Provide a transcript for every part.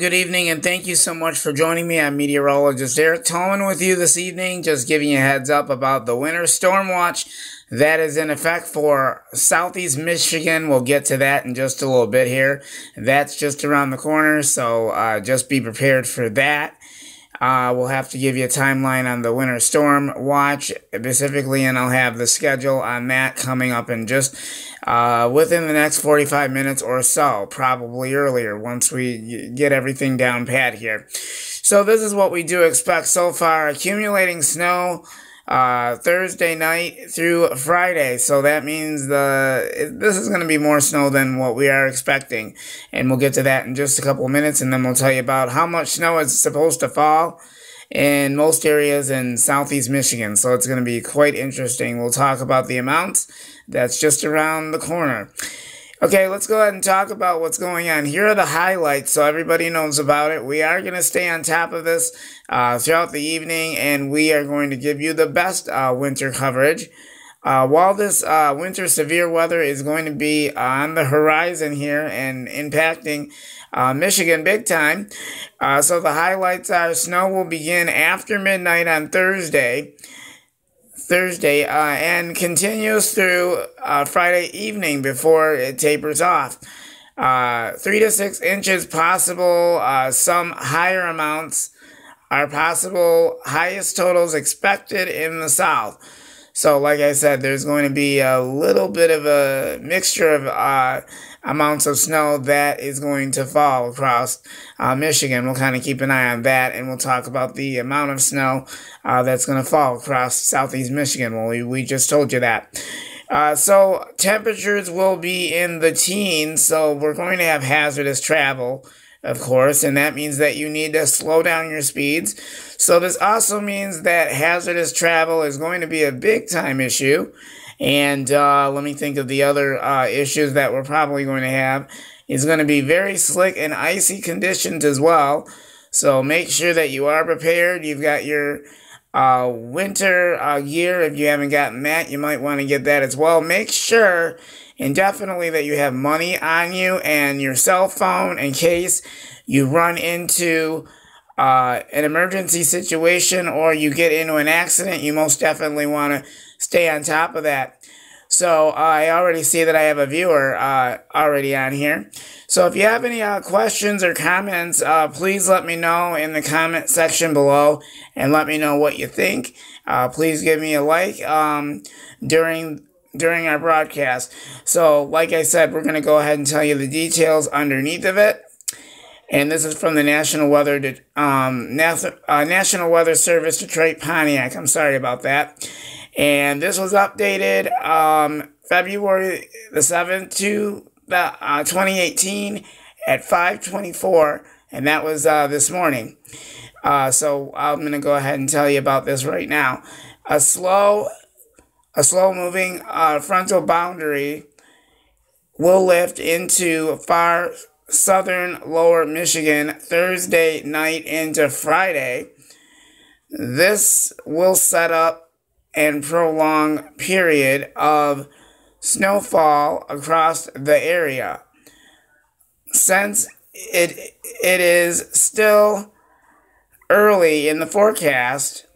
Good evening, and thank you so much for joining me. I'm meteorologist Eric TALLMAN with you this evening, just giving you a heads up about the winter storm watch that is in effect for southeast Michigan. We'll get to that in just a little bit here. That's just around the corner, so just be prepared for that. We'll have to give you a timeline on the winter storm watch specifically, and I'll have the schedule on that coming up in just within the next 45 minutes or so, probably earlier once we get everything down pat here. So this is what we do expect so far: accumulating snow Thursday night through Friday. So that means this is going to be more snow than what we are expecting. And we'll get to that in just a couple of minutes, and then we'll tell you about how much snow is supposed to fall in most areas in southeast Michigan. So it's going to be quite interesting. We'll talk about the amounts. That's just around the corner. Okay, let's go ahead and talk about what's going on. Here are the highlights so everybody knows about it. We are going to stay on top of this throughout the evening, and we are going to give you the best winter coverage. While this winter severe weather is going to be on the horizon here and impacting Michigan big time, so the highlights are: snow will begin after midnight on Thursday, and continues through Friday evening before it tapers off. 3 to 6 inches possible. Some higher amounts are possible. Highest totals expected in the south. So, like I said, there's going to be a little bit of a mixture of amounts of snow that is going to fall across Michigan. We'll kind of keep an eye on that, and we'll talk about the amount of snow that's going to fall across southeast Michigan. Well, we just told you that. So temperatures will be in the teens, so we're going to have hazardous travel, of course, and that means that you need to slow down your speeds. So this also means that hazardous travel is going to be a big time issue. And let me think of the other issues that we're probably going to have. It's going to be very slick and icy conditions as well. So make sure that you are prepared. You've got your winter gear. If you haven't gotten that, you might want to get that as well. Make sure and definitely that you have money on you and your cell phone in case you run into an emergency situation or you get into an accident. You most definitely want to stay on top of that. So I already see that I have a viewer already on here. So if you have any questions or comments, please let me know in the comment section below and let me know what you think. Please give me a like during our broadcast. So like I said, we're going to go ahead and tell you the details underneath of it. And this is from the National Weather Service, Detroit Pontiac. I'm sorry about that. And this was updated February the 7th to 2018 at 5:24, and that was this morning. So I'm going to go ahead and tell you about this right now. A slow moving frontal boundary will lift into far southern lower Michigan Thursday night into Friday. This will set up and prolong period of snowfall across the area. Since it is still early in the forecast,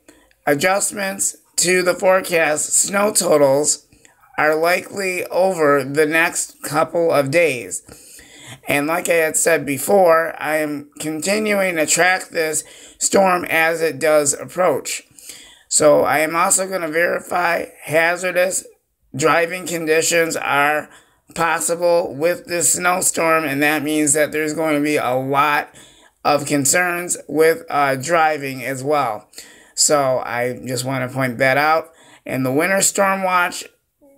adjustments to the forecast snow totals are likely over the next couple of days. And like I had said before, I am continuing to track this storm as it does approach. So I am also going to verify hazardous driving conditions are possible with this snowstorm, and that means that there's going to be a lot of concerns with driving as well. So I just want to point that out. And the winter storm watch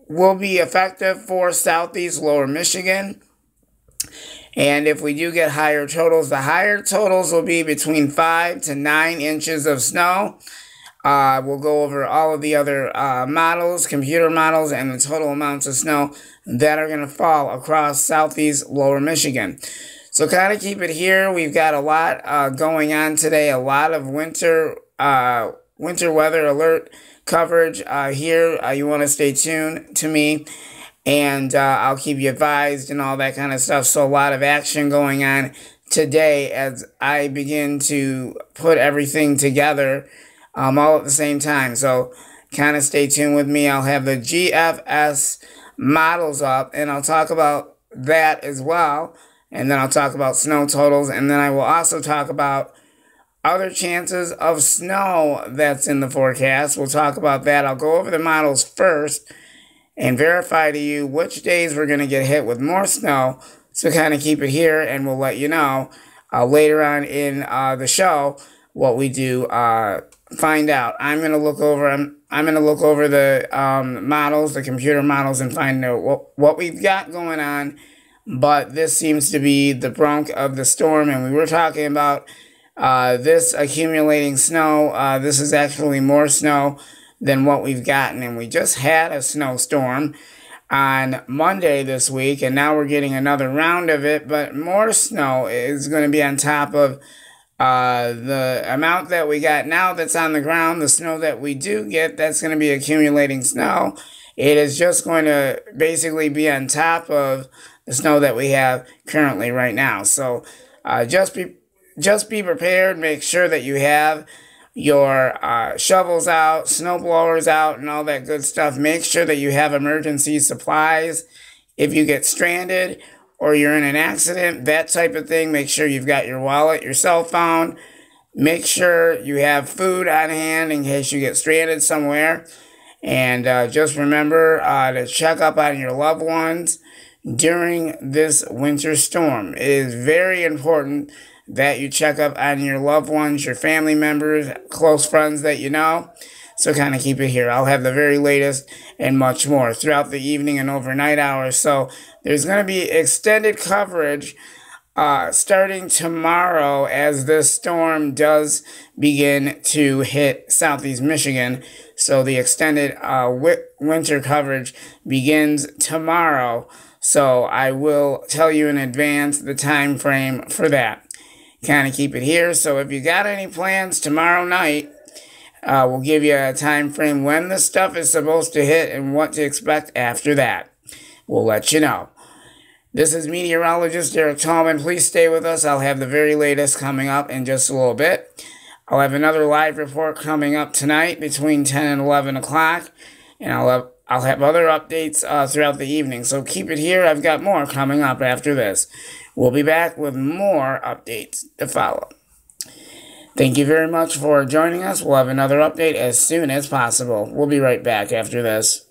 will be effective for southeast lower Michigan. And if we do get higher totals, the higher totals will be between 5 to 9 inches of snow. We'll go over all of the other models, computer models, and the total amounts of snow that are going to fall across southeast lower Michigan. So kind of keep it here. We've got a lot going on today, a lot of winter weather alert coverage here. You want to stay tuned to me. And I'll keep you advised and all that kind of stuff. So a lot of action going on today as I begin to put everything together all at the same time. So kind of stay tuned with me. I'll have the GFS models up, and I'll talk about that as well. And then I'll talk about snow totals, and then I will also talk about other chances of snow that's in the forecast. We'll talk about that. I'll go over the models first and verify to you which days we're going to get hit with more snow. So kind of keep it here, and we'll let you know later on in the show what we do find out. I'm going to look over the models, the computer models, and find out what we've got going on. But this seems to be the brunt of the storm, and we were talking about this accumulating snow. This is actually more snow than what we've gotten, and we just had a snowstorm on Monday this week, and now we're getting another round of it, but more snow is going to be on top of the amount that we got now that's on the ground. The snow that we do get, that's going to be accumulating snow. It is just going to basically be on top of the snow that we have currently right now. So just be prepared. Make sure that you have your shovels out, snow blowers out, and all that good stuff. Make sure that you have emergency supplies if you get stranded or you're in an accident, that type of thing. Make sure you've got your wallet, your cell phone. Make sure you have food on hand in case you get stranded somewhere. And just remember to check up on your loved ones during this winter storm. It is very important that you check up on your loved ones, your family members, close friends that you know. So kind of keep it here. I'll have the very latest and much more throughout the evening and overnight hours. So there's going to be extended coverage starting tomorrow as this storm does begin to hit southeast Michigan. So the extended winter coverage begins tomorrow. So I will tell you in advance the time frame for that. Kind of keep it here. So if you got any plans tomorrow night, we'll give you a time frame when the stuff is supposed to hit and what to expect after that. We'll let you know. This is meteorologist Eric Tallman. Please stay with us. I'll have the very latest coming up in just a little bit. I'll have another live report coming up tonight between 10 and 11 o'clock. And I'll have other updates throughout the evening. So keep it here. I've got more coming up after this. We'll be back with more updates to follow. Thank you very much for joining us. We'll have another update as soon as possible. We'll be right back after this.